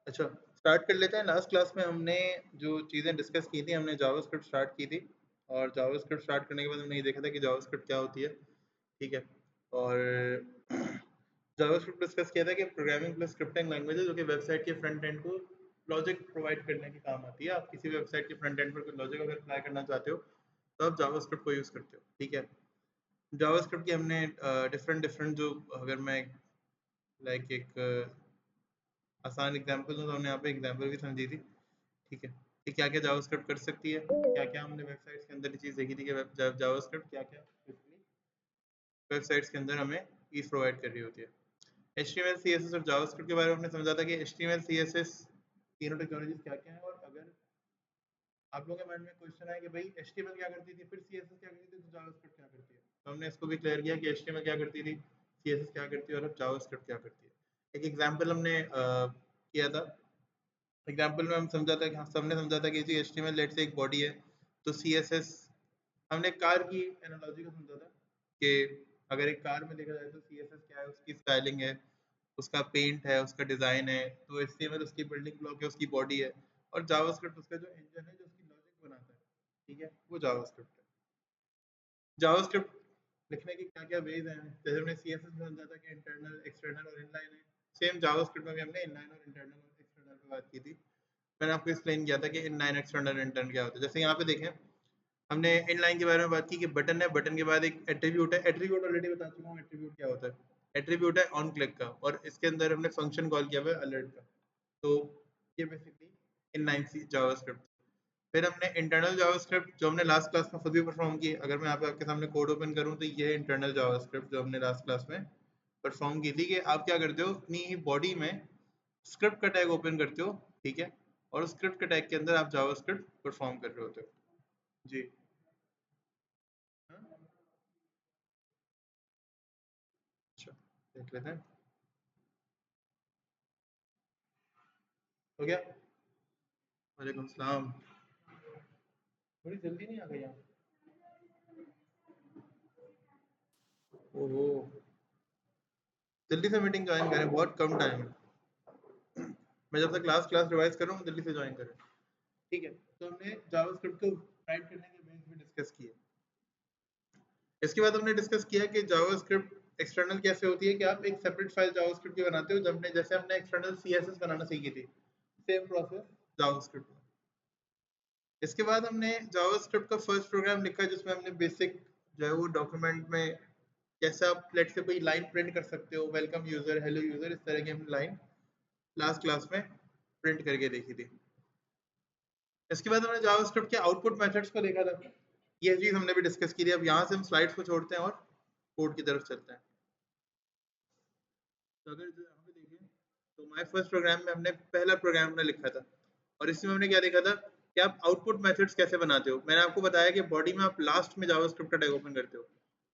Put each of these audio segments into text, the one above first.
अच्छा, स्टार्ट कर लेते हैं। लास्ट क्लास में हमने जो चीज़ें डिस्कस की थी, हमने जावास्क्रिप्ट स्टार्ट की थी और जावास्क्रिप्ट स्टार्ट करने के बाद हमने ये देखा था कि जावास्क्रिप्ट क्या होती है, ठीक है। और जावास्क्रिप्ट डिस्कस किया था कि प्रोग्रामिंग प्लस स्क्रिप्टिंग लैंग्वेज है जो कि वेबसाइट के फ्रंट एंड को लॉजिक प्रोवाइड करने के काम आती है। आप किसी भी वेबसाइट के फ्रंट एंड पर कोई लॉजिक अगर अप्लाई करना चाहते हो तो आप जावास्क्रिप्ट को यूज़ करते हो, ठीक है। जावास्क्रिप्ट की हमने डिफरेंट डिफरेंट जो, अगर मैं लाइक एक आसान एग्जांपल दूं तो हमने यहाँ पे एग्जांपल भी समझी थी, ठीक है, कि क्या क्या जावास्क्रिप्ट कर सकती है, क्या क्या हमने वेबसाइट्स के अंदर ये चीज़ देखी थी कि जावास्क्रिप्ट क्या क्या वेबसाइट्स के अंदर हमें ईज प्रोवाइड कर रही होती है। HTML CSS और जावास्क्रिप्ट के बारे में हमने समझा था कि HTML CSS तीनों टेक्नोलॉजीज क्या क्या है, और अगर आप लोगों के माइंड में क्वेश्चन है कि भाई HTML क्या करती थी, फिर CSS क्या करती थी, तो जावास्क्रिप्ट क्या करती है, तो हमने इसको भी क्लियर किया कि HTML क्या करती थी, CSS क्या करती है और अब जावास्क्रिप्ट क्या करती है। एक एग्जांपल हमने किया था। एग्जांपल में हम समझा था कि हम सबने समझा था कि जी HTML लेट से एक बॉडी है, तो CSS हमने कार की एनालॉजी को समझा था कि अगर एक कार में देखा जाए तो CSS क्या है, उसकी स्टाइलिंग है, उसका पेंट है, उसका डिज़ाइन है, तो HTML उसकी बिल्डिंग ब्लॉक है, उसकी बॉडी है, और जावास्क्रिप्ट उसका जो इंजन है जो उसकी लॉजिक बनाता है, ठीक है, वो जावास्क्रिप्ट है। जावास्क्रिप्ट लिखने के क्या क्या वेज हैं, जैसे हमने CSS में समझा था कि इंटरनल एक्सटर्नल और इनलाइन है, सेम जावास्क्रिप्ट में भी हमने इनलाइन और इंटरनल और एक्सटर्नल पे बात की थी। मैंने आपको एक्सप्लेन किया था कि इनलाइन एक्सटर्नल इंटरनल क्या होता है। जैसे यहाँ पे देखें, हमने इनलाइन के बारे में बात की कि बटन है, बटन के बाद एक एट्रीब्यूट है, एट्रीब्यूट ऑलरेडी बता चुका हूँ एट्रीब्यूट क्या होता है। एट्रीब्यूट है ऑन क्लिक का, और इसके अंदर हमने फंक्शन कॉल किया हुआ है अलर्ट का। तो ये बेसिकली इनलाइन सी जावास्क्रिप्ट। फिर हमने इंटरनल जावास्क्रिप्ट जो हमने लास्ट क्लास में खुद भी परफॉर्म की, अगर मैं यहाँ पे आपके सामने कोड ओपन करूँ तो ये इंटरनल जावास्क्रिप्ट जो हमने लास्ट क्लास में परफॉर्म की थी, कि आप क्या करते हो, अपनी बॉडी में स्क्रिप्ट का टैग ओपन करते हो, ठीक है, और उस स्क्रिप्ट के टैग के अंदर आप जावास्क्रिप्ट परफॉर्म कर रहे होते हो। जी हाँ? अच्छा, देख लेते हैं, हो गया। वालेकुम सलाम। थोड़ी जल्दी नहीं आ गई यहाँ? ओहो, जल्दी से मीटिंग ज्वाइन करें, बहुत कम टाइम है। मैं जब तक क्लास क्लास रिवाइज कर रहा हूँ, जल्दी से ज्वाइन करें, ठीक है। तो हमने जावास्क्रिप्ट को राइट करने के बेस भी डिस्कस किए। इसके बाद हमने डिस्कस किया कि जावास्क्रिप्ट एक्सटर्नल कैसे होती है, कि आप एक सेपरेट फाइल जावास्क्रिप्ट की बनाते हो, जब हमने जैसे हमने एक्सटर्नल CSS बनाना सीखी थी, सेम प्रोसेस जावास्क्रिप्ट में। इसके बाद हमने जावास्क्रिप्ट का फर्स्ट प्रोग्राम लिखा जिसमें हमने बेसिक जो है वो डॉक्यूमेंट में कैसे आप लेट से कोई लाइन प्रिंट कर सकते हो, वेलकम यूजर, हेलो यूजर, इस तरह की हमने लाइन लास्ट क्लास में प्रिंट करके देखी थी। इसके बाद हमने जावास्क्रिप्ट के आउटपुट मेथड्स को देखा था, ये चीज हमने भी डिस्कस की थी। अब यहाँ से हम स्लाइड्स को छोड़ते हैं और कोड की तरफ चलते हैं। तो अगर जो यहाँ पे देखें तो माय फर्स्ट प्रोग्राम में हमने पहला प्रोग्राम हमने लिखा था, और इसमें हमने क्या देखा था कि आप आउटपुट मेथड्स कैसे बनाते हो। मैंने आपको बताया कि बॉडी में आप लास्ट में जावास्क्रिप्ट का टैग ओपन करते हो,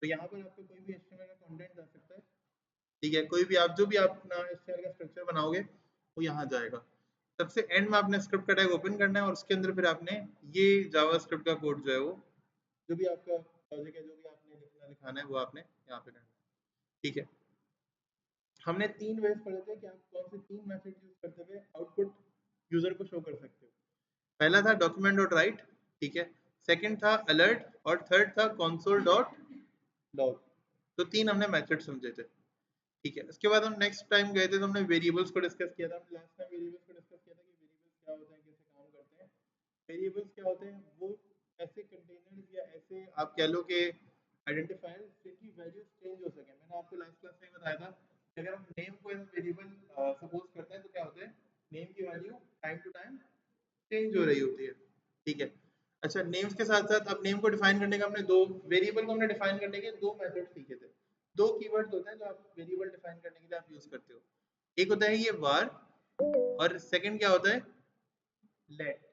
तो यहाँ पर आपको कोई भी HTML का कंटेंट जा सकता है, ठीक है, कोई भी आप जो भी आप अपना HTML का स्ट्रक्चर बनाओगे वो यहाँ जाएगा। सबसे एंड में आपने स्क्रिप्ट का टैग ओपन करना है, और उसके अंदर फिर आपने ये जावास्क्रिप्ट का कोड जो है वो, जो भी आपका लॉजिक है, जो भी आपने लिखाना है वो आपने यहाँ पे करना है, ठीक है। हमने 3 वेज पढ़े थे कि आप कौन से 3 मेथड यूज करते हुए आउटपुट यूजर को शो कर सकते हो। पहला था डॉक्यूमेंट डॉट राइट, ठीक है, सेकंड था अलर्ट, और थर्ड था कंसोल डॉट लॉग। तो 3 हमने मेथड समझे थे, ठीक है। उसके बाद हम नेक्स्ट टाइम गए थे तो हमने वेरिएबल्स को डिस्कस किया था। हमने लास्ट टाइम वेरिएबल्स को डिस्कस किया था कि वेरिएबल्स क्या होते हैं, कैसे काम करते हैं। वेरिएबल्स क्या होते हैं, वो ऐसे कंटेनर्स या ऐसे आप कह लो कि आइडेंटिफायर जिनकी वैल्यूज चेंज हो सके। मैंने आपको लास्ट क्लास में बताया था कि अगर हम नेम को एज वेरिएबल सपोज करते हैं तो क्या होता है, नेम की value time to time change हो रही होती है, ठीक है। अच्छा, नेम्स के साथ साथ अब नेम को डिफाइन करने का हमने दो, वेरिएबल को हमने डिफाइन करने के दो मेथड सीखे थे। दो कीवर्ड्स होते हैं जो आप वेरिएबल डिफाइन करने के लिए आप यूज करते हो। एक होता है ये var, और सेकंड क्या होता है, let।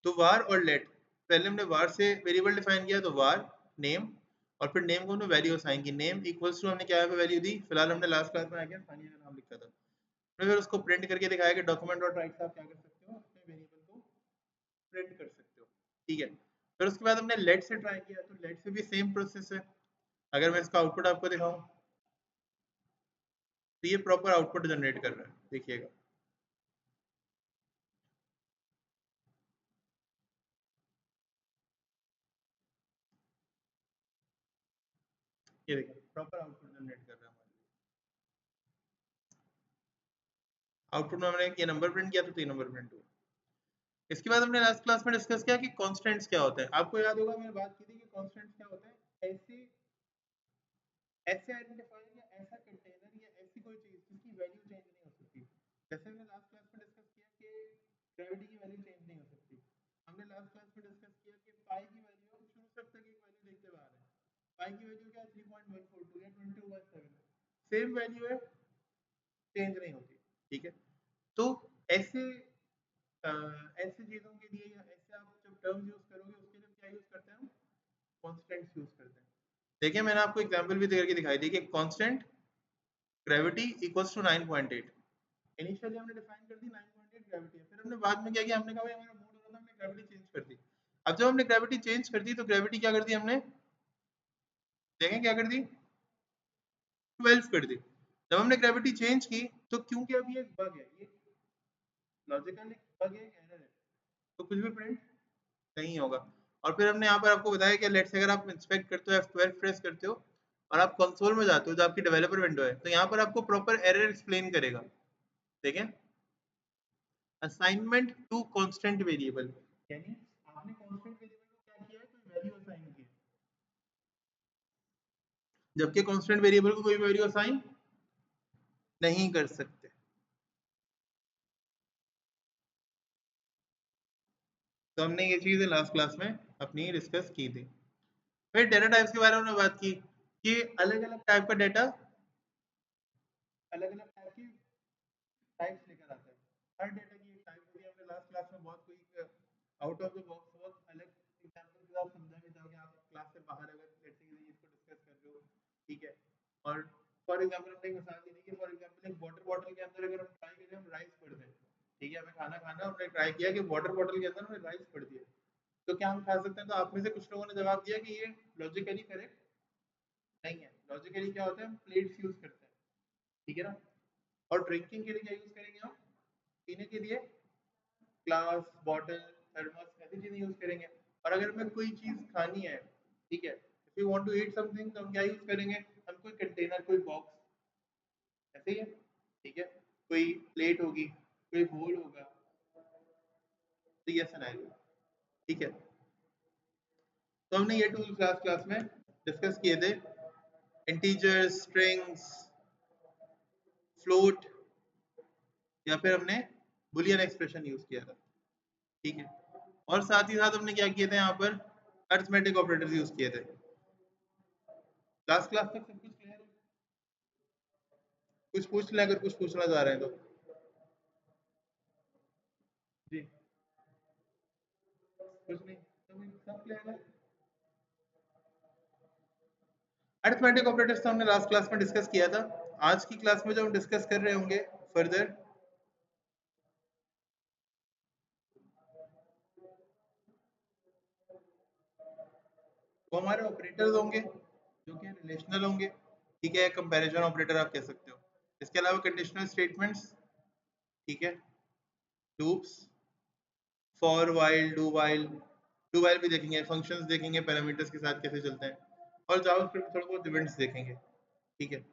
तो var और let, पहले हमने var से वेरिएबल डिफाइन किया तो var नेम, और फिर नेम को हमने वैल्यू असाइन की, नेम इक्वल्स टू हमने क्या है वैल्यू दी, फिलहाल हमने लास्ट क्लास में आके सानिया का नाम लिखा था। फिर उसको प्रिंट करके दिखाया कि डॉक्यूमेंट डॉट राइट से आप क्या कर सकते हो, अपने वेरिएबल को प्रिंट कर सकते हो। ठीक है। फिर उसके बाद हमने लेट से ट्राई किया, तो लेट से भी सेम प्रोसेस है। अगर मैं इसका आउटपुट आपको दिखाऊं, तो ये प्रॉपर आउटपुट जनरेट कर रहा है, देखिएगा। ये देखिए प्रॉपर आउटपुट जनरेट कर रहा है हमारे। आउटपुट में हमने ये नंबर प्रिंट किया तो 3 नंबर प्रिंट हुआ। इसके बाद हमने लास्ट क्लास में डिस्कस किया कि कॉन्स्टेंट्स क्या होते हैं। आपको याद होगा मैंने बात की थी कि कॉन्स्टेंट्स क्या होते हैं। ऐसे ऐसे आइडेंटिफायर या ऐसा कंटेनर या ऐसी कोई चीज जिसकी वैल्यू चेंज नहीं हो सकती। जैसे हमने लास्ट क्लास में डिस्कस किया कि ग्रेविटी की वैल्यू चेंज नहीं हो सकती। हमने लास्ट क्लास में डिस्कस किया कि पाई की वैल्यू हम शुरू से अब तक एक वैल्यू देखते हुए आ रहे हैं। पाई की वैल्यू क्या है, 3.142 या 22/7। सेम वैल्यू है, चेंज नहीं होती। ठीक है। तो ऐसे ऐसी चीजों के लिए या ऐसे आप जब टर्म यूज करोगे उसके लिए क्या यूज करते हैं हम, कॉन्स्टेंट्स यूज करते हैं। देखिए मैंने आपको एग्जांपल भी देकर के दिखाई दी कि constant gravity equals to 9.8। Initially हमने डिफाइन कर दी 9.8 ग्रेविटी है, फिर हमने बाद में क्या किया, हमने कहा भाई हमारा मूड हो रहा था, हमने ग्रेविटी चेंज कर दी। अब जब हमने ग्रेविटी चेंज कर दी तो ग्रेविटी क्या कर दी हमने, देखें क्या कर दी, 12 कर दी। जब हमने ग्रेविटी चेंज की तो क्योंकि अब ये बग है, ये लॉजिकल बग है, एरर है, तो कुछ भी प्रिंट नहीं होगा। और फिर हमने यहाँ पर आपको बताया कि लेट्स से अगर आप इंस्पेक्ट करते हो, F12 प्रेस करते हो और आप कंसोल में जाते हो जो आपकी डेवलपर विंडो है, तो यहाँ पर आपको प्रॉपर एरर एक्सप्लेन करेगा। देखें, असाइनमेंट टू कांस्टेंट वेरिएबल, यानी आपने कांस्टेंट वेरिएबल को क्या किया है, कोई वैल्यू असाइन की है, जबकि कांस्टेंट वेरिएबल को कोई वैल्यू असाइन नहीं कर सकते। तो हमने ये चीज़ लास्ट क्लास में अपनी डिस्कस की थी। फिर डेटा टाइप्स के बारे में बात की कि अलग अलग टाइप का डेटा अलग अलग टाइप की टाइप्स लेकर आता है। हर डेटा की एक टाइप होती है। हमने लास्ट क्लास में बहुत कोई आउट ऑफ द बॉक्स बहुत अलग एग्जांपल के साथ समझा भी था कि आप क्लास से बाहर अगर लेट्स से किसी चीज को डिस्कस कर रहे हो, ठीक है, और फॉर एग्जांपल हमने एक मिसाल दी थी कि फॉर एग्जांपल एक वाटर बॉटल के अंदर अगर हम ट्राई करें हम राइस पढ़ दें, ठीक है, हमें खाना खाना है, हमने ट्राई किया कि वाटर बॉटल के अंदर हमने राइस पढ़ दिया, तो क्या हम खा सकते हैं? तो आप में से कुछ लोगों ने जवाब दिया कि ये लॉजिकली करेक्ट नहीं है। लॉजिकली क्या होता है, हम प्लेट्स यूज करते हैं, ठीक है ना, और ड्रिंकिंग के लिए क्या यूज करेंगे हम, पीने के लिए ग्लास, बॉटल, थर्मस ऐसी चीजें यूज करेंगे। और अगर हमें कोई चीज खानी है, ठीक है, if you want to eat something, तो हम क्या यूज करेंगे, हम कोई कंटेनर, कोई बॉक्स, ऐसे ही है, ठीक है, कोई प्लेट होगी, कोई बोल होगा, तो ये सिनेरियो, ठीक है। तो हमने ये टूल्स लास्ट क्लास में डिस्कस किए थे, इंटीजर्स, स्ट्रिंग्स, फ्लोट, या फिर हमने बुलियन एक्सप्रेशन यूज किया था, ठीक है। और साथ ही साथ हमने क्या किए थे, यहाँ पर अरिथमेटिक ऑपरेटर्स यूज किए थे। लास्ट क्लास तक सब कुछ क्लियर है? कुछ पूछ लें अगर कुछ पूछना चाह रहे हैं तो। जी, कुछ नहीं, सब क्लियर है। अरिथमेटिक ऑपरेटर्स तो हमने लास्ट क्लास में डिस्कस किया था। आज की क्लास में जो हम डिस्कस कर रहे होंगे फर्दर, वो हमारे ऑपरेटर्स होंगे जो कि रिलेशनल होंगे, ठीक है, कंपैरिजन ऑपरेटर आप कह सकते हो। इसके अलावा कंडीशनल स्टेटमेंट्स, ठीक है, loops, for, while, do while भी देखेंगे, फंक्शंस देखेंगे, पैरामीटर्स के साथ कैसे चलते हैं, और जावास्क्रिप्ट थोड़ा बहुत इवेंट्स देखेंगे, ठीक है।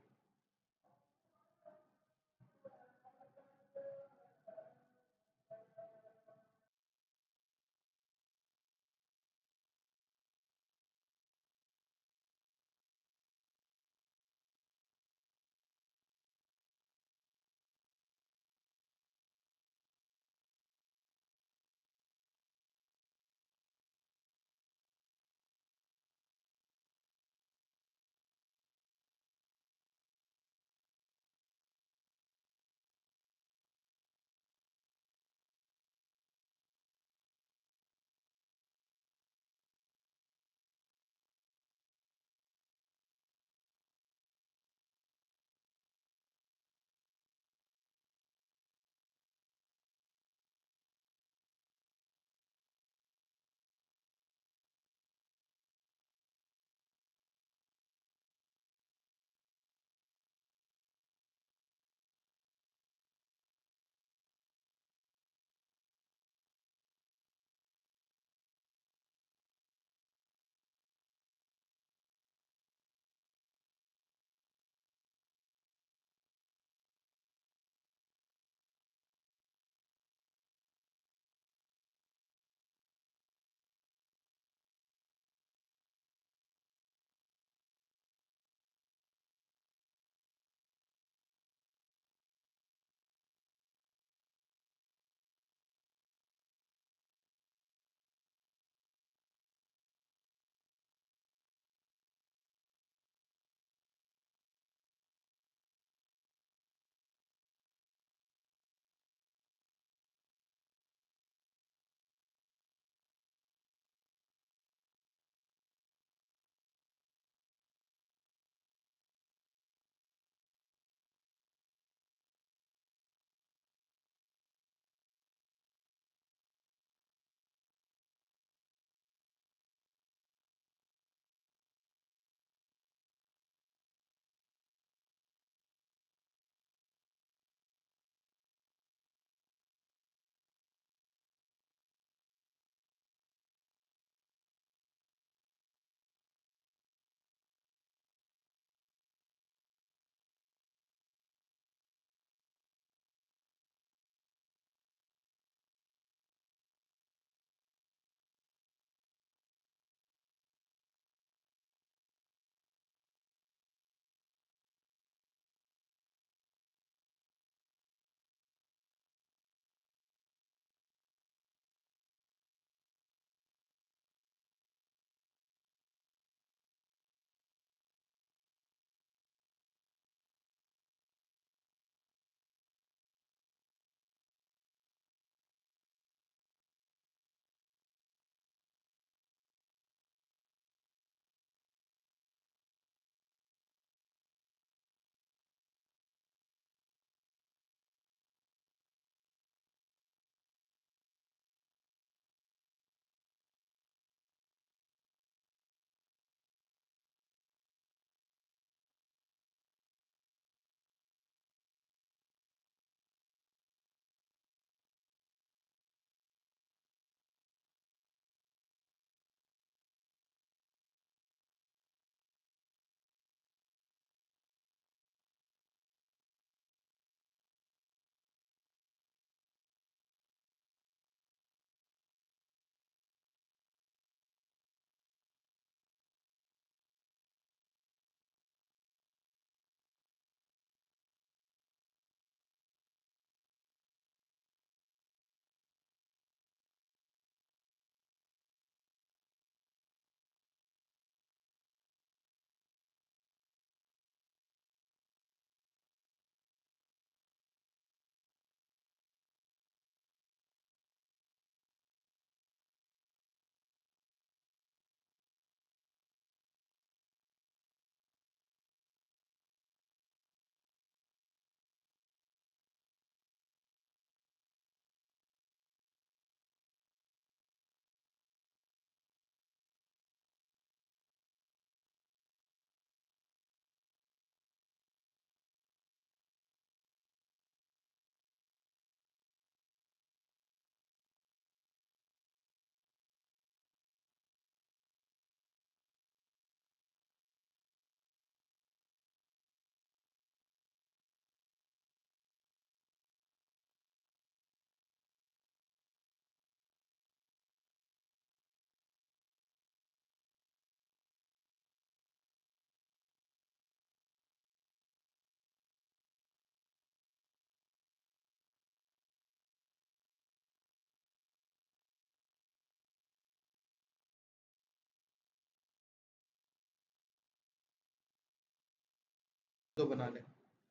तो बना लें।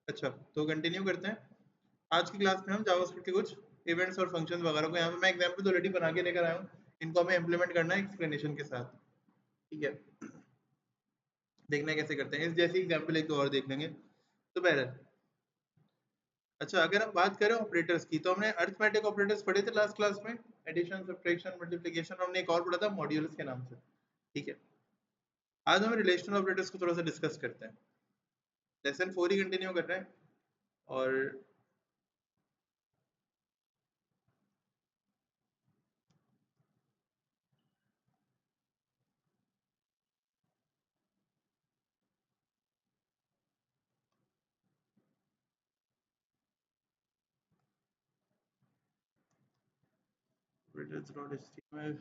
अच्छा, तो कंटिन्यू करते हैं। आज की क्लास में हम जावास्क्रिप्ट के कुछ इवेंट्स और फंक्शंस वगैरह को, यहाँ पे मैं एग्जांपल ऑलरेडी बना के लेकर आया हूँ, इनको हमें इम्प्लीमेंट करना है एक्सप्लेनेशन के साथ। ठीक है, देखना है कैसे करते हैं। इस जैसी एग्जांपल एक दो और देख लेंगे। तो पहले, अच्छा, अगर हम बात करें ऑपरेटर्स की, तो हमने अरिथमेटिक ऑपरेटर्स पढ़े थे लास्ट क्लास में, एडिशन, सब्ट्रैक्शन, मल्टीप्लिकेशन, हमने एक और पढ़ा था मॉड्यूल्स के नाम से। ठीक है, आज हम रिलेशनल ऑपरेटर्स को थोड़ा सा डिस्कस करते हैं। लेसन 4 ही कंटिन्यू कर रहे हैं। और ऑपरेटर्स.html,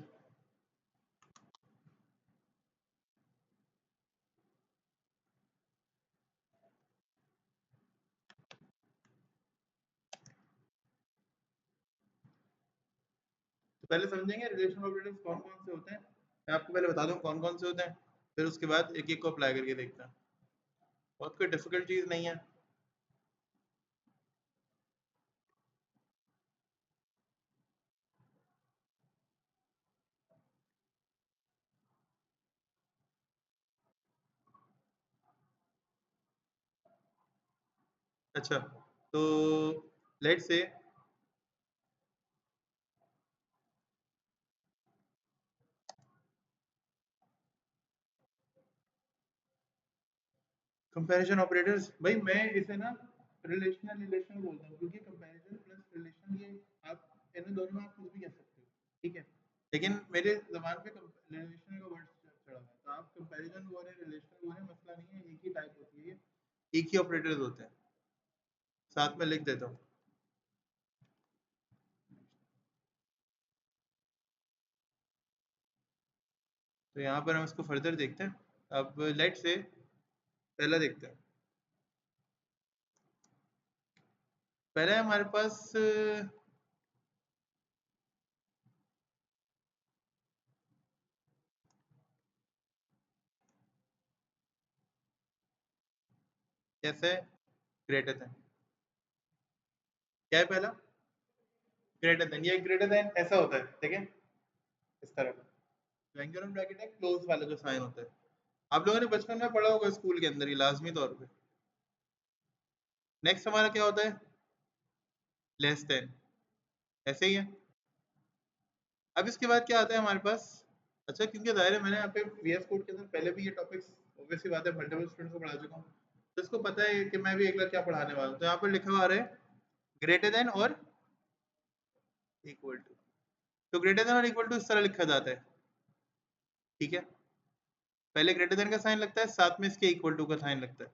तो पहले समझेंगे रिलेशनल ऑपरेटर्स कौन कौन से होते हैं। मैं आपको पहले बता दूं कौन कौन से होते हैं, फिर उसके बाद एक एक को अप्लाई करके देखते हैं। बहुत कोई डिफिकल्ट चीज़ नहीं है। अच्छा, तो लेट्स से कंपैरिजन ऑपरेटर्स, भाई मैं इसे ना रिलेशनल रिलेशन बोलता हूँ, क्योंकि कंपैरिजन प्लस रिलेशन, ये आप इन दोनों में आप कुछ भी कह सकते हो। ठीक है, लेकिन मेरे जबान पे रिलेशन का वर्ड चढ़ा हुआ है, तो आप कंपैरिजन बोले रिलेशन बोले मसला नहीं है, एक ही टाइप होती है ये, एक ही ऑपरेटर्स होते हैं। साथ में लिख देता हूँ। तो यहाँ पर हम इसको फर्दर देखते हैं। अब लेट से पहला देखते हैं। पहला है हमारे पास कैसे ग्रेटर देन। क्या है पहला? Greater than. ये ग्रेटर देन ऐसा होता है, ठीक है, इस तरह का ट्रायंगुलर ब्रैकेट है, क्लोज वाला जो साइन होता है। आप लोगों ने बचपन में पढ़ा होगा स्कूल के अंदर ही, लाजमी तौर पे। नेक्स्ट हमारा क्या होता है? Less than. ऐसे ही है। अब इसके बाद क्या आता है हमारे पास? अच्छा, क्योंकि जाहिर है मैंने यहाँ पे वीएस कोड के अंदर पहले भी ये टॉपिक्स, ऑब्वियसली बात है, मल्टीपल स्टूडेंट्स को पढ़ा चुका हूँ, तो इसको पता है कि मैं भी एक बार क्या पढ़ाने वाला हूँ। तो यहाँ पर लिखा हुआ आ रहा है ग्रेटर देन और इक्वल टू। तो ग्रेटर देन और इक्वल टू इस तरह लिखा जाता है। ठीक है, पहले ग्रेटर देन का साइन लगता है, साथ में इसके इक्वल टू का साइन लगता है।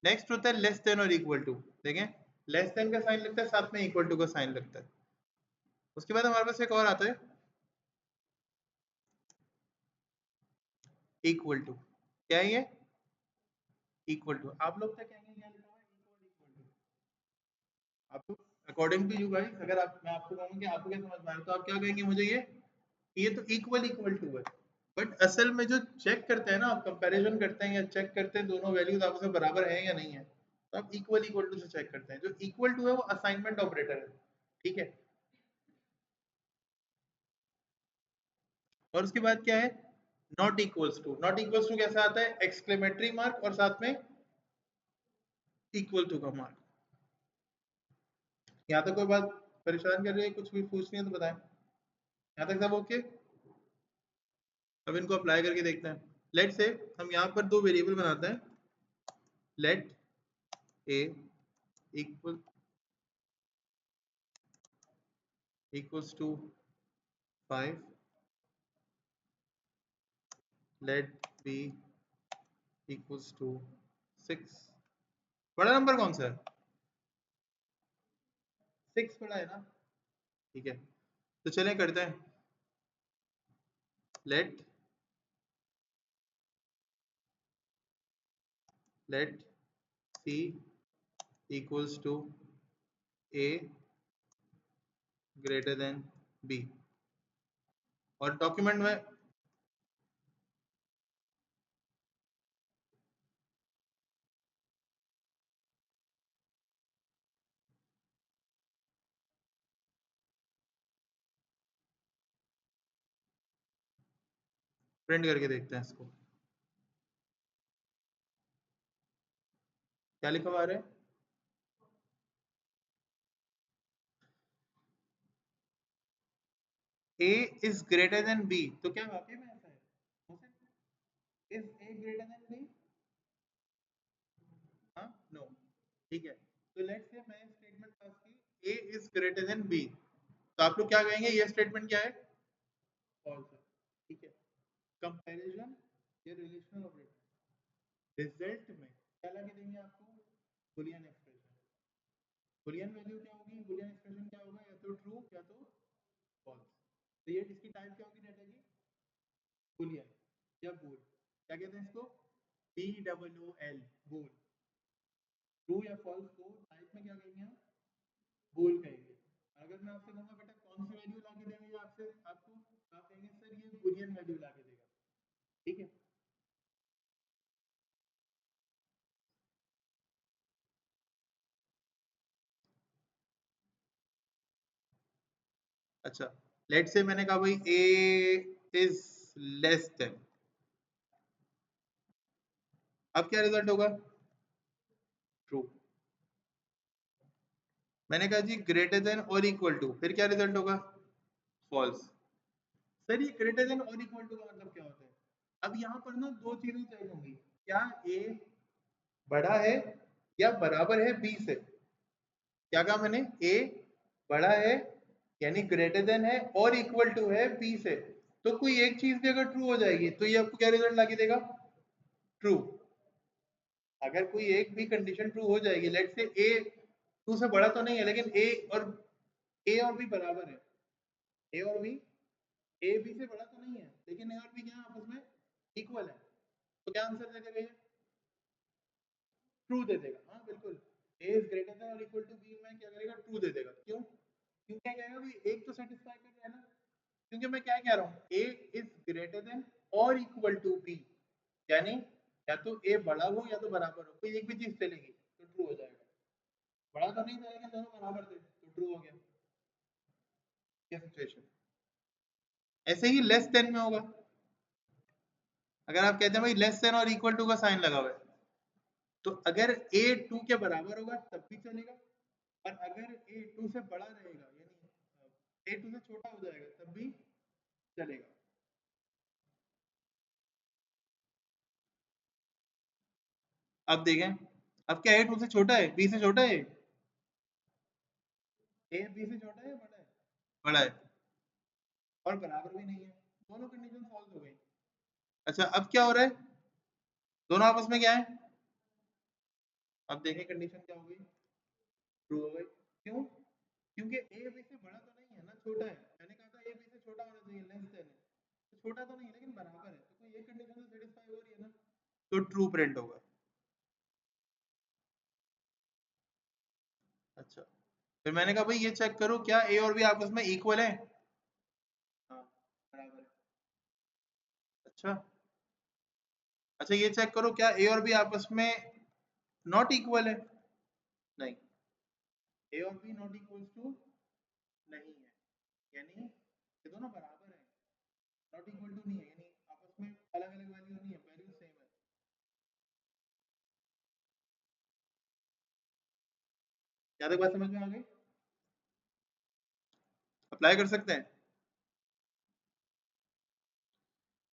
नेक्स्ट होता है लेस देन और इक्वल टू। देखें, लेस देन का साइन लगता है, साथ में इक्वल टू का साइन लगता है। उसके बाद हमारे पास एक और आता है इक्वल टू। क्या है ये? Equal to. आप लोग क्या कहेंगे, क्या लिखा हुआ है? Equal to. आपको अकॉर्डिंग टू यू गाइस, अगर आप, मैं आपको कहूंगा कि आपको क्या समझ में आ रहा है, तो आप क्या कहेंगे मुझे? ये तो इक्वल इक्वल टू है। बट असल में जो चेक करते हैं ना, आप कंपैरिजन करते हैं या चेक करते हैं दोनों वैल्यूज आपस में बराबर है या नहीं है, तो आप इक्वल इक्वल टू से चेक करते हैं। जो इक्वल टू है वो असाइनमेंट ऑपरेटर है। ठीक है, और उसके बाद क्या है? Not equals to. Not equals to कैसे आता है? एक्सक्लेमेटरी मार्क और साथ में इक्वल टू का मार्क। यहाँ तक कोई बात परेशान कर रही है, कुछ भी पूछनी है तो बताएं। यहाँ तक सब ओके? अब इनको अप्लाई करके देखते हैं। लेट से हम यहाँ पर दो वेरिएबल बनाते हैं। Let A equal equals to 5, let B equals to 6। बड़ा नंबर कौन सा है? 6 बड़ा है ना। ठीक है, तो चलें करते हैं। Let let C equals to A greater than B. और डॉक्यूमेंट में प्रिंट करके देखते हैं इसको, क्या लिखा हुआ है? A is greater than B, तो क्या वाकई में ऐसा है? हो सकता है is A greater than B? हाँ, नो, ठीक है। तो लेट्स से मैं स्टेटमेंट पास की A is greater than B, तो आप लोग क्या कहेंगे, ये स्टेटमेंट क्या है? फॉल्स है, ठीक है। कंपैरिजन ये रिलेशनल ऑपरेटर, रिजल्ट में क्या लगा देंगे आपको? Boolean expression. बुलियन वैल्यू क्या होगी, बुलियन एक्सप्रेशन क्या होगा, या तो ट्रू या तो फॉल्स। तो ये इसकी टाइप क्या होगी डाटा की? बुलियन या बूल, क्या कहते हैं इसको? BOOL, बूल। ट्रू या फॉल्स को टाइप में क्या कहेंगे हम? बूल कहेंगे। अगर मैं आपसे कहूंगा बेटा कौन सी वैल्यू ला के देंगे आपसे आपको, तो आप कहेंगे सर ये बुलियन वैल्यू ला के देगा, ठीक है। अच्छा, लेट्स से मैंने कहा भाई ए इज लेस देन, अब क्या रिजल्ट होगा? ट्रू। मैंने कहा जी ग्रेटर देन और इक्वल टू, फिर क्या रिजल्ट होगा? फॉल्स। सर ये ग्रेटर देन और इक्वल टू का मतलब क्या होता है? अब यहाँ पर ना दो चीजें चेक होंगी, क्या ए बड़ा है या बराबर है बी से। क्या कहा मैंने? ए बड़ा है यानी ग्रेटर देन है और इक्वल टू है बी से, तो कोई एक चीज भी अगर ट्रू हो जाएगी तो ये आपको क्या रिजल्ट लाके देगा? ट्रू। अगर कोई एक भी कंडीशन ट्रू हो जाएगी, लेट्स से ए टू से बड़ा तो नहीं है लेकिन ए और बी बराबर है, ए और बी, ए बी से बड़ा तो नहीं है लेकिन ए और बी क्या है आपस में इक्वल है, तो क्या आंसर दे देगा ये? ट्रू दे देगा, हाँ बिल्कुल। ए इज ग्रेटर देन और इक्वल टू बी में क्या करेगा? ट्रू दे देगा। क्यों? क्यों क्या कहेगा भाई, एक तो सेटिस्फाई कर रहा है ना, क्योंकि मैं क्या कह रहा हूँ, ए इज ग्रेटर देन और इक्वल टू बी, यानी या तो ए बड़ा हो या तो बराबर हो, कोई एक भी चीज चलेगी तो ट्रू हो जाएगा। बड़ा तो नहीं था लेकिन दोनों बराबर थे तो ट्रू हो गया। क्या सिचुएशन? ऐसे ही लेस देन में होगा, अगर आप कहते हैं भाई लेस देन और इक्वल टू का साइन लगा हुआ है, तो अगर ए टू के बराबर होगा तब भी चलेगा, और अगर ए टू से बड़ा रहेगा यानी ए टू से छोटा हो जाएगा तब भी चलेगा। अब देखें, अब क्या ए टू से छोटा है, बी से छोटा है? ए बी से छोटा है या बड़ा है? बड़ा है, और बराबर भी नहीं है, दोनों कंडीशन फॉल्स हो गई। अच्छा अब क्या हो रहा है, दोनों आपस में क्या है? अब देखें कंडीशन क्या हो गई? ट्रू हो गई। क्यों? क्योंकि ए बी से बड़ा तो नहीं है ना, छोटा है। मैंने कहा था ए बी से छोटा होना चाहिए, लेस देन है, तो छोटा तो नहीं लेकिन बराबर है, तो कोई एक कंडीशन तो सेटिस्फाई हो रही है ना, तो ट्रू प्रिंट होगा। अच्छा, फिर मैंने कहा भाई ये चेक करो क्या ए और बी आपस में इक्वल है? हाँ, बराबर है। अच्छा, अच्छा ये चेक करो क्या ए और बी आपस में नॉट इक्वल है? नहीं, ए और बी नॉट इक्वल टू नहीं है, यानी ये दोनों बराबर है, नॉट इक्वल टू नहीं है, यानी आपस में अलग अलग वैल्यू नहीं है, वैल्यू सेम है। क्या तक बात समझ में आ गई? अप्लाई कर सकते हैं?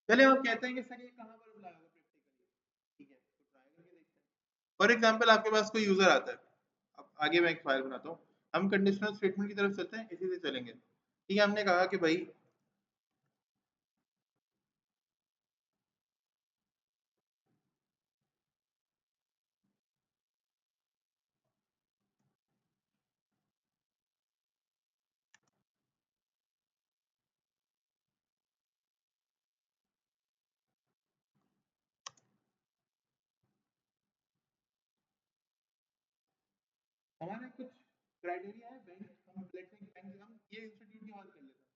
चलिए आप कहते हैं कि सर ये कहाँ पर अप्लाई होगा प्रैक्टिकली, ठीक है तो ट्राई करके देखते हैं। फॉर एग्जांपल आपके पास कोई यूजर आता है, अब आगे मैं एक फाइल बनाता हूँ, हम कंडीशनल स्टेटमेंट की तरफ चलते हैं, इसी से चलेंगे, ठीक है। हमने कहा कि भाई हमारे कुछ क्राइटेरिया है, बैंक हम लेट्स से बैंक, हम ये इंस्टीट्यूट की बात कर लेते हैं,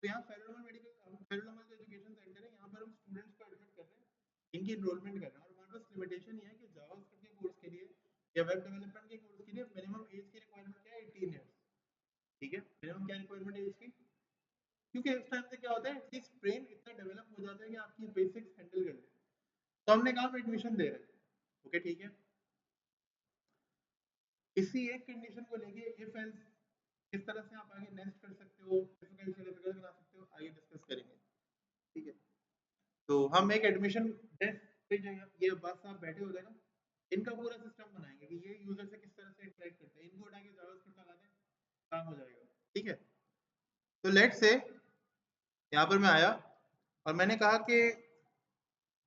तो यहाँ फेरोडोमल मेडिकल, फेरोडोमल जो एजुकेशन सेंटर है, यहाँ पर हम स्टूडेंट्स को एडमिट कर रहे हैं, इनकी एनरोलमेंट कर रहे हैं, और हमारे पास लिमिटेशन ये है कि जावास्क्रिप्ट के कोर्स के लिए या वेब डेवलपमेंट के कोर्स के लिए मिनिमम एज की रिक्वायरमेंट क्या है? 18 ईयर्स, ठीक है। मिनिमम क्या रिक्वायरमेंट है इसकी? क्योंकि इस टाइम से क्या होता है, एटलीस्ट ब्रेन इतना डेवलप हो जाता है कि आपकी बेसिक्स हैंडल कर ले। तो हमने कहा हम एडमिशन दे रहे हैं, ओके ठीक है। इसी एक कंडीशन को लेके इफ एल्स किस तरह से आप आगे नेक्स्ट कर सकते हो, डिफिकल्ट से डिफिकल्ट बना सकते हो, आगे डिस्कस करेंगे, ठीक है। तो हम एक एडमिशन डेस्क पे जो ये बस आप बैठे होते हैं ना, इनका पूरा सिस्टम बनाएंगे कि ये यूजर से किस तरह से इंटरेक्ट करते हैं, इनको उठा के जावास्क्रिप्ट लगा दें, काम हो जाएगा, ठीक है। तो लेट्स से यहाँ पर मैं आया और मैंने कहा कि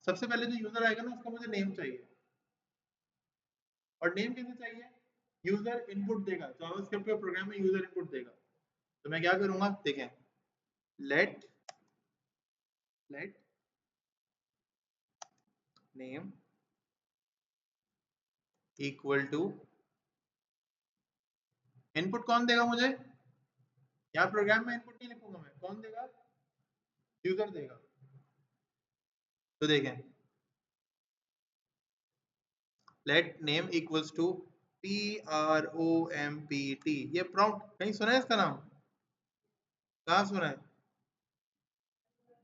सबसे पहले जो यूजर आएगा ना उसका मुझे नेम चाहिए। और नेम कैसे चाहिए, यूजर इनपुट देगा जावास्क्रिप्ट के प्रोग्राम में, यूजर इनपुट देगा। तो मैं क्या करूंगा, देखें, let let name equal to, input कौन देगा मुझे, यहाँ प्रोग्राम में इनपुट नहीं लिखूंगा मैं, कौन देगा, यूजर देगा। तो देखें, let name equals to PROMPT, ये प्रॉम्प्ट कहीं सुना है इसका नाम, कहाँ सुना है,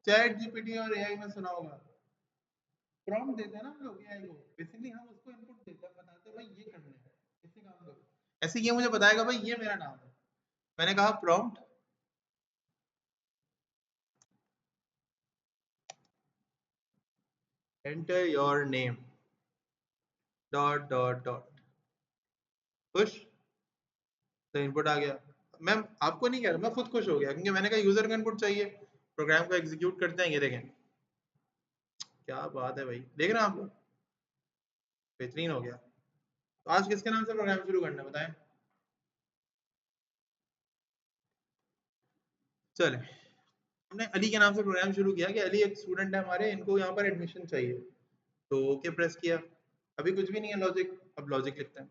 चैट जीपीटी और एआई में सुना होगा। प्रॉम्प्ट देते हैं ना हम लोग एआई को, बेसिकली हम उसको इनपुट देते हैं, बताते हैं भाई ये करना है, इससे काम करो, ऐसे ये मुझे बताएगा भाई ये मेरा नाम है। मैंने कहा prompt enter your name dot dot dot खुश, तो इनपुट आ गया। मैम आपको नहीं कह रहा, मैं खुद खुश हो गया क्योंकि मैंने कहा यूजर का इनपुट चाहिए, प्रोग्राम को एग्जीक्यूट करते हैं, ये देखें क्या बात है भाई, देख रहे हैं आप लोग, बेहतरीन हो गया। तो आज किसके नाम से प्रोग्राम शुरू करना है बताएं, चले, हमने अली के नाम से प्रोग्राम शुरू किया कि अली एक स्टूडेंट है हमारे, इनको यहाँ पर एडमिशन चाहिए। तो ओके प्रेस किया, अभी कुछ भी नहीं है लॉजिक, अब लॉजिक लिखते हैं।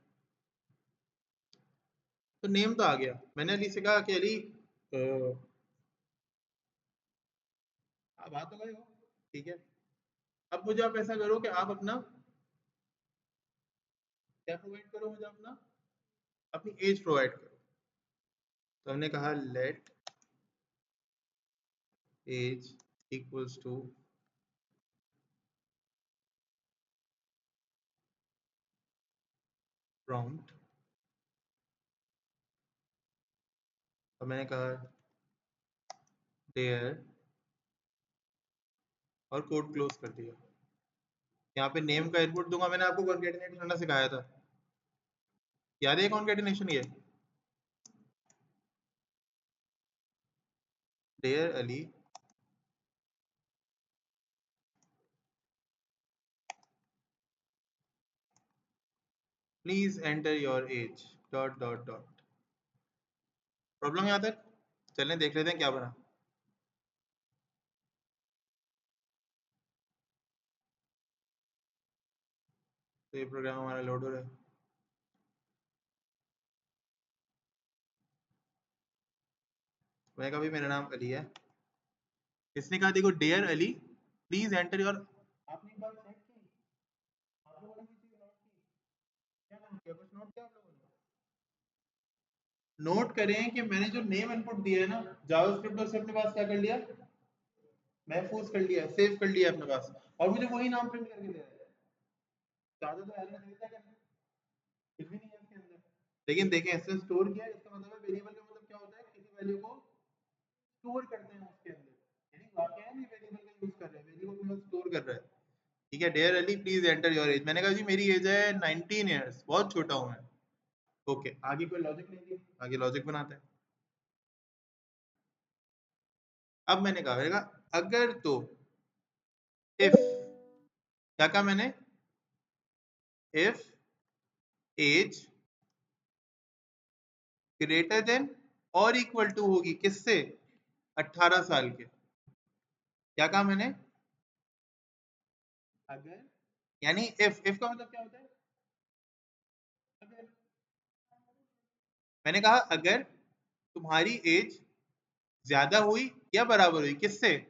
तो नेम तो आ गया, मैंने अली से कहा कि अली आप आ तो गए हो, ठीक है। अब मुझे आप ऐसा करो कि आप अपना क्या प्रोवाइड करो, मुझे अपना अपनी एज प्रोवाइड करो। तो हमने कहा let age equals to prompt, और मैंने कहा डेयर, और कोड क्लोज कर दिया। यहाँ पे नेम का इनपुट दूंगा, मैंने आपको कॉन्केटिनेट करना सिखाया था, याद है कॉन्केटिनेशन, ये dear Ali please enter your age dot dot dot. Problem यहाँ तक, चलें देख लेते हैं क्या बना। तो ये प्रोग्राम हमारा लोड हो रहा है, मैंने कहा भाई मेरा नाम अली है, इसने कहा देखो dear Ali please enter your, आपने एक बात चेक की, आप लोगों ने भी चीज नोट की, क्या नोट किया, कुछ नोट किया आप लोगों ने, नोट करें कि मैंने जो नेम इनपुट दिया है ना जावास्क्रिप्ट, उससे अपने पास क्या कर लिया, महफूज कर लिया, सेव कर लिया अपने पास, और मुझे वही नाम प्रिंट करके दे रहा है। ज्यादा तो एरर नहीं था, कुछ भी नहीं है इसके अंदर। लेकिन देखें इसने स्टोर किया, इसका मतलब है वेरिएबल का मतलब क्या होता है, किसी वैल्यू को स्टोर करते हैं उसके अंदर, यानी वाकई में वेरिएबल का यूज कर रहे हैं, वेरिएबल को मतलब स्टोर कर रहा है, ठीक है। Dear Ali please enter your age, मैंने कहा जी मेरी एज है 19 ईयर्स, बहुत छोटा हूं मैं, ओके। आगे कोई लॉजिक नहीं दिया, आगे लॉजिक बनाते हैं। अब मैंने कहा अगर तो इफ, क्या कहा मैंने, इफ एज ग्रेटर देन और इक्वल टू होगी किससे, 18 साल के, क्या कहा मैंने, अगर, यानी इफ का मतलब क्या होता है, अगर, मैंने कहा अगर तुम्हारी एज ज्यादा हुई या बराबर हुई किससे,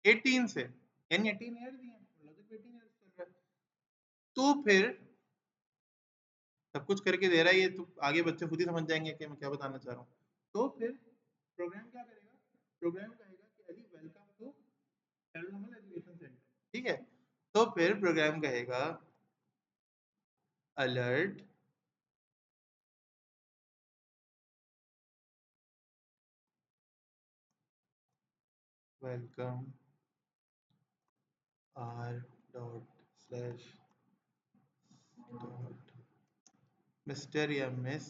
18 से, यानी 18 ईयर दिए लॉजिक, 18 ईयर चल रहा है, तो फिर सब कुछ करके दे रहा है ये, तो आगे बच्चे खुद ही समझ जाएंगे कि मैं क्या बताना चाह रहा हूँ। तो फिर प्रोग्राम क्या करेगा, प्रोग्राम कहेगा कि Ali welcome to paranormal education centre, ठीक है। तो फिर प्रोग्राम कहेगा alert welcome r dot slash dot mister या miss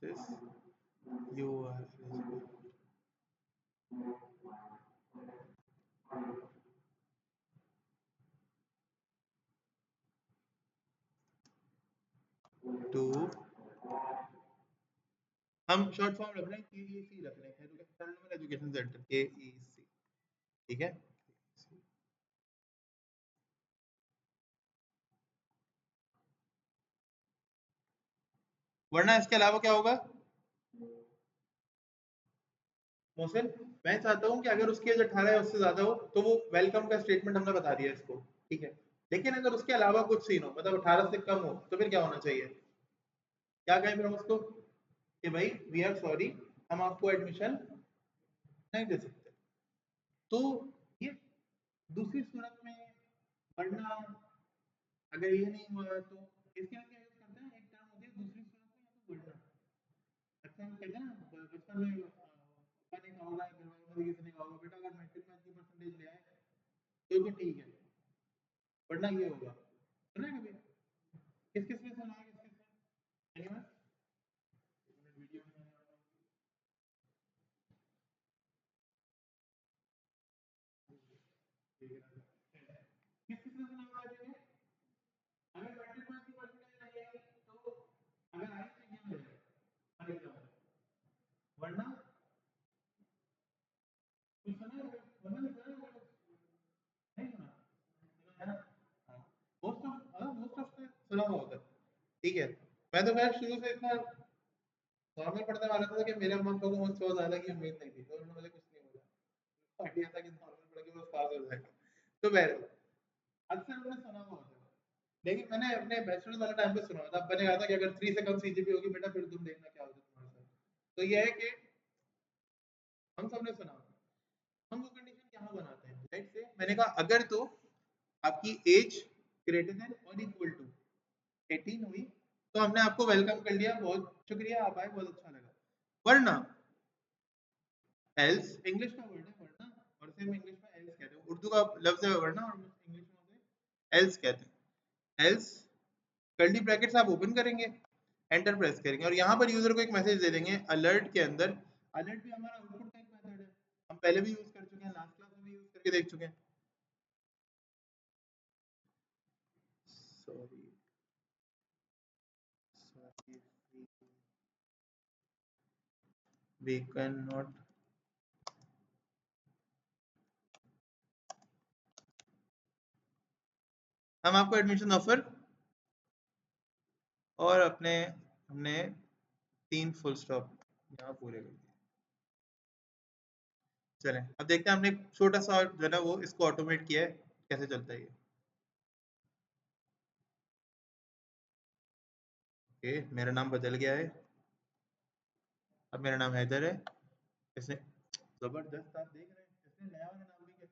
this you are eligible to, हम शॉर्ट फॉर्म रख रहे हैं KEC रख रहे हैं, पैरानॉर्मल एजुकेशन सेंटर KEC, ठीक है। वरना इसके अलावा क्या होगा मोहसिन, मैं चाहता हूँ कि अगर उसकी एज 18 या उससे ज्यादा हो तो वो वेलकम का स्टेटमेंट हमने बता दिया इसको, ठीक है। लेकिन अगर उसके अलावा कुछ सीन हो, मतलब 18 से कम हो, तो फिर क्या होना चाहिए, क्या कहें फिर हम उसको कि भाई वी आर सॉरी, हम आपको एडमिशन नहीं दे सकते। तो ये दूसरी सूरत में, वरना अगर ये नहीं हुआ तो इसके लिए क्या यूज करते हैं, एक टर्म होती है दूसरी सूरत में, या तो वरना। अच्छा हम कहते हैं ना बचपन में पापा ने कहा होगा, घर वालों में किसी ने कहा होगा, बेटा अगर मैट्रिक में अच्छी परसेंटेज ले आए तो ठीक है, वरना ये होगा। सुना है कभी, किस किस ने सुना है, किस किस ने, एनीवन? वीडियो में किस किस ने सुना होगा ये, अगर मैट्रिक में अच्छी परसेंटेज नहीं आई तो अगर आई तो ये हो जाएगा, वरना कुछ सुना है, वरना नहीं सुना है, नहीं सुना है ना। मोस्ट ऑफ ने सुना होगा, ठीक है। मैं तो खैर शुरू से इतना नॉर्मल पढ़ने वाला था कि मेरे अम्मा पापा को मुझसे बहुत ज्यादा की उम्मीद नहीं थी, तो उन्होंने मुझे कुछ नहीं बोला, आइडिया था कि नॉर्मल पढ़ के बस पास हो जाएगा। तो बहरहाल अक्सर मैंने सुना हुआ था, लेकिन मैंने अपने बैचलर वाले टाइम पे सुना था, अब्बा ने कहा था कि अगर 3 से कम सीजीपी होगी बेटा फिर तुम देखना क्या होगा तुम्हारे साथ। तो ये है कि हम सब ने सुना, हम वो कंडीशन यहाँ बनाते हैं, लेट्स से मैंने कहा अगर तो आपकी एज ग्रेटर देन और इक्वल टू 18 हुई तो हमने आपको वेलकम कर लिया, बहुत शुक्रिया, आप आए, बहुत अच्छा लगा। वरना एल्स इंग्लिश का वर्ड है वरना, और सेम इंग्लिश में एल्स कहते हैं, उर्दू का लफ्ज है वरना और इंग्लिश में उसे एल्स कहते हैं। एल्स कर्ली ब्रैकेट्स आप ओपन करेंगे, एंटर प्रेस करेंगे और यहाँ पर यूजर को एक मैसेज दे देंगे अलर्ट के अंदर। अलर्ट भी हमारा आउटपुट का एक मेथड है, हम पहले भी यूज कर चुके हैं, लास्ट क्लास में भी यूज करके देख चुके हैं। Sorry sorry we can not, हम आपको एडमिशन ऑफर, और अपने हमने 3 फुल स्टॉप यहाँ पूरे कर दिए। चलें अब देखते हैं, हमने एक छोटा सा जो है ना वो इसको ऑटोमेट किया है, कैसे चलता है ये। ओके मेरा नाम बदल गया है, अब मेरा नाम हैदर है। इसने जबरदस्त, आप देख रहे हैं इसने नया वाला नाम भी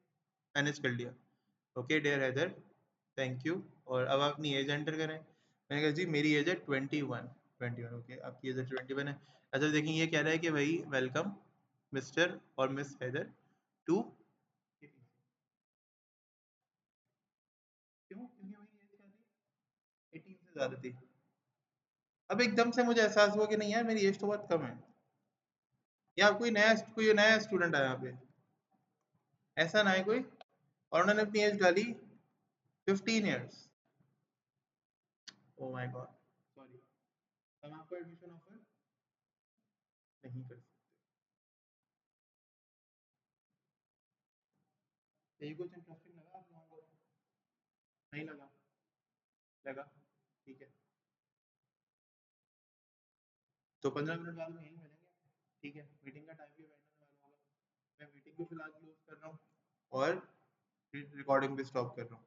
मैनेज कर लिया। Okay dear Haider thank you, और अब आप अपनी एज एंटर करें। मैंने कहा जी मेरी एज है 21, 21 ओके, आपकी एज है 21 है। अच्छा देखें ये कह रहा है कि भाई वेलकम मिस्टर और मिस हैदर टू, क्यों, क्योंकि मेरी एज क्या थी, 18 से ज़्यादा थी। अब एकदम से मुझे एहसास हुआ कि नहीं यार मेरी एज तो बहुत कम है, या कोई नया स्टूडेंट आया यहाँ पे, ऐसा ना है कोई, और उन्होंने अपनी एज डाली 15 years. Oh my God, sorry, हम आपको एडमिशन ऑफर नहीं कर सकते। यही कुछ इंटरेस्टिंग लगा आप लोगों को, नहीं लगा, लगा, ठीक है। तो 15 मिनट बाद में यहीं मिलेंगे, ठीक है। मीटिंग का टाइम भी फाइनल वाला होगा, मैं मीटिंग को फिलहाल क्लोज कर रहा हूँ और रिकॉर्डिंग भी स्टॉप कर रहा हूँ।